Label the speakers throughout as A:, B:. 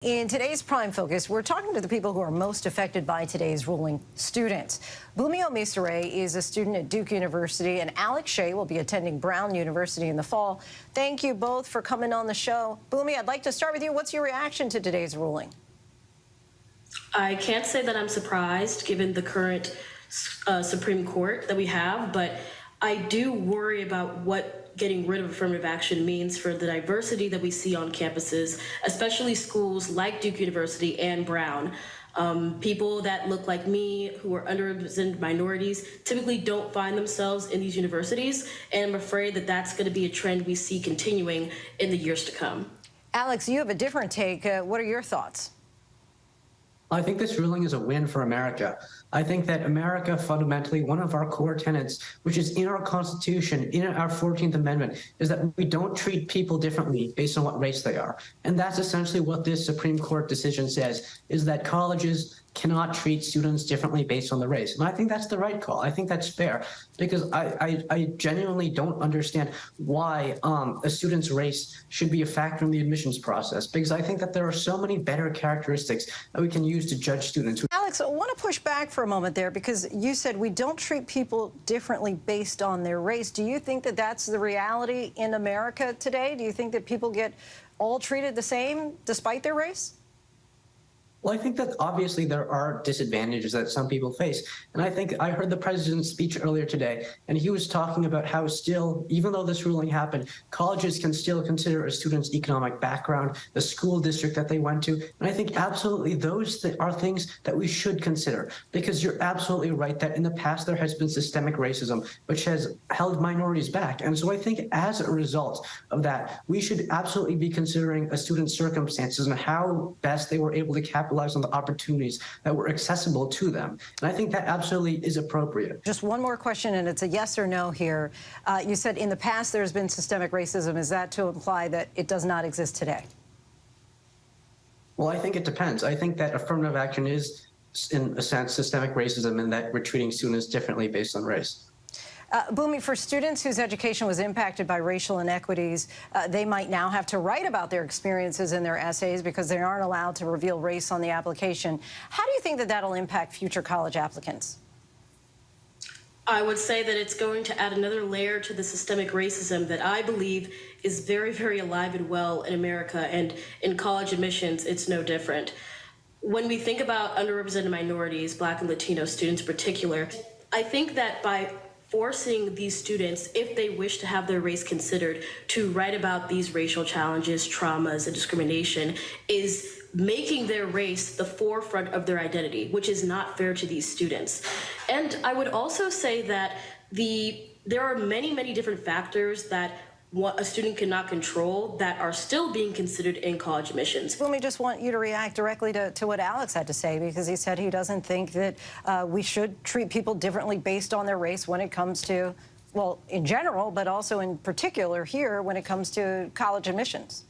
A: In today's Prime Focus, we're talking to the people who are most affected by today's ruling, students. Bunmi Omisore is a student at Duke University, and Shieh will be attending Brown University in the fall. Thank you both for coming on the show. Bunmi, I'd like to start with you. What's your reaction to today's ruling?
B: I can't say that I'm surprised given the current Supreme Court that we have, but I do worry about what getting rid of affirmative action means for the diversity that we see on campuses, especially schools like Duke University and Brown. People that look like me, who are underrepresented minorities, typically don't find themselves in these universities, and I'm afraid that that's going to be a trend we see continuing in the years to come.
A: Alex, you have a different take. What are your thoughts?
C: I think this ruling is a win for America. I think that America, fundamentally, one of our core tenets, which is in our Constitution, in our 14th Amendment, is that we don't treat people differently based on what race they are. And that's essentially what this Supreme Court decision says, is that colleges cannot treat students differently based on the race. And I think that's the right call. I think that's fair, because I genuinely don't understand why a student's race should be a factor in the admissions process, because I think that there are so many better characteristics that we can use to judge students.
A: Alex, I want to push back for a moment there, because you said we don't treat people differently based on their race. Do you think that that's the reality in America today? Do you think that people get all treated the same despite their race?
C: Well, I think that obviously there are disadvantages that some people face. And I think I heard the president's speech earlier today, and he was talking about how still, even though this ruling happened, colleges can still consider a student's economic background, the school district that they went to. And I think absolutely those are things that we should consider, because you're absolutely right that in the past there has been systemic racism, which has held minorities back. And so I think as a result of that, we should absolutely be considering a student's circumstances and how best they were able to capitalize on the opportunities that were accessible to them. And I think that absolutely is appropriate.
A: Just one more question, and it's a yes or no here. You said in the past there's been systemic racism. Is that to imply that it does not exist today?
C: Well, I think it depends. I think that affirmative action is, in a sense, systemic racism, in that we're treating students differently based on race.
A: Bunmi, for students whose education was impacted by racial inequities, they might now have to write about their experiences in their essays because they aren't allowed to reveal race on the application. How do you think that that'll impact future college applicants?
B: I would say that it's going to add another layer to the systemic racism that I believe is very, very alive and well in America, and in college admissions, it's no different. When we think about underrepresented minorities, Black and Latino students in particular, I think that by forcing these students, if they wish to have their race considered, to write about these racial challenges, traumas, and discrimination is making their race the forefront of their identity, which is not fair to these students. And I would also say that there are many, many different factors that what a student cannot control that are still being considered in college admissions.
A: Let me just want you to react directly to what Alex had to say, because he said he doesn't think that we should treat people differently based on their race when it comes to, well, in general, but also in particular here when it comes to college admissions.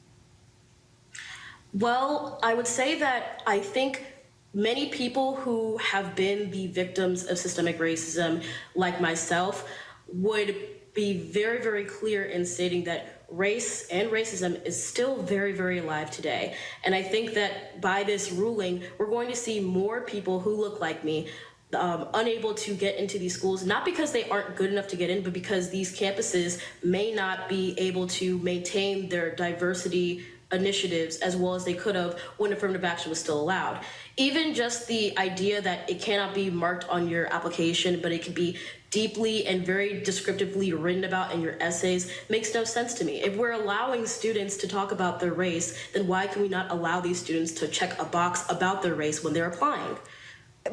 B: Well, I would say that I think many people who have been the victims of systemic racism, like myself, would be very, very clear in stating that race and racism is still very, very alive today. And I think that by this ruling, we're going to see more people who look like me unable to get into these schools, not because they aren't good enough to get in, but because these campuses may not be able to maintain their diversity initiatives as well as they could have when affirmative action was still allowed. Even just the idea that it cannot be marked on your application, but it can be deeply and very descriptively written about in your essays makes no sense to me. If we're allowing students to talk about their race, then why can we not allow these students to check a box about their race when they're applying?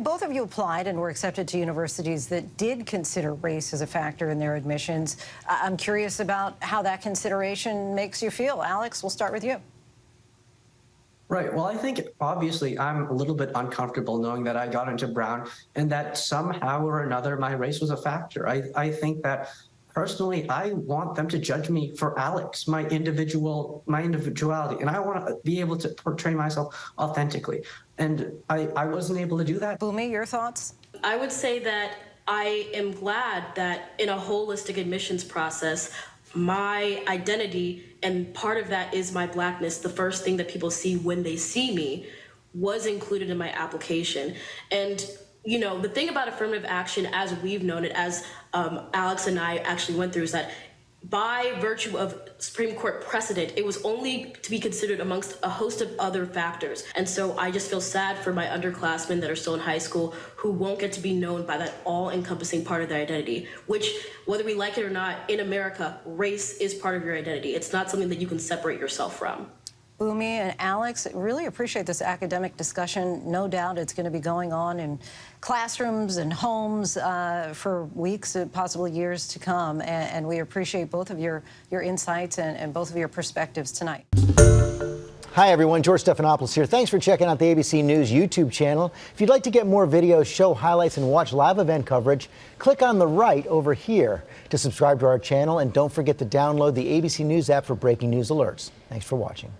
A: Both of you applied and were accepted to universities that did consider race as a factor in their admissions. I'm curious about how that consideration makes you feel. Alex, we'll start with you.
C: Right. Well, I think obviously I'm a little bit uncomfortable knowing that I got into Brown and that somehow or another my race was a factor. I think that personally, I want them to judge me for Alex, my individuality, and I want to be able to portray myself authentically. And I wasn't able to do that.
A: Bunmi, your thoughts?
B: I would say that I am glad that in a holistic admissions process, my identity, and part of that is my Blackness, the first thing that people see when they see me, was included in my application. And you know, the thing about affirmative action, as we've known it, as Alex and I actually went through, is that by virtue of Supreme Court precedent, it was only to be considered amongst a host of other factors. And so I just feel sad for my underclassmen that are still in high school who won't get to be known by that all-encompassing part of their identity, which, whether we like it or not, in America, race is part of your identity. It's not something that you can separate yourself from.
A: Bunmi and Alex, really appreciate this academic discussion. No doubt it's going to be going on in classrooms and homes for weeks, possibly years to come. And we appreciate both of your insights and both of your perspectives tonight.
D: Hi, everyone. George Stephanopoulos here. Thanks for checking out the ABC News YouTube channel. If you'd like to get more videos, show highlights, and watch live event coverage, click on the right over here to subscribe to our channel. And don't forget to download the ABC News app for breaking news alerts. Thanks for watching.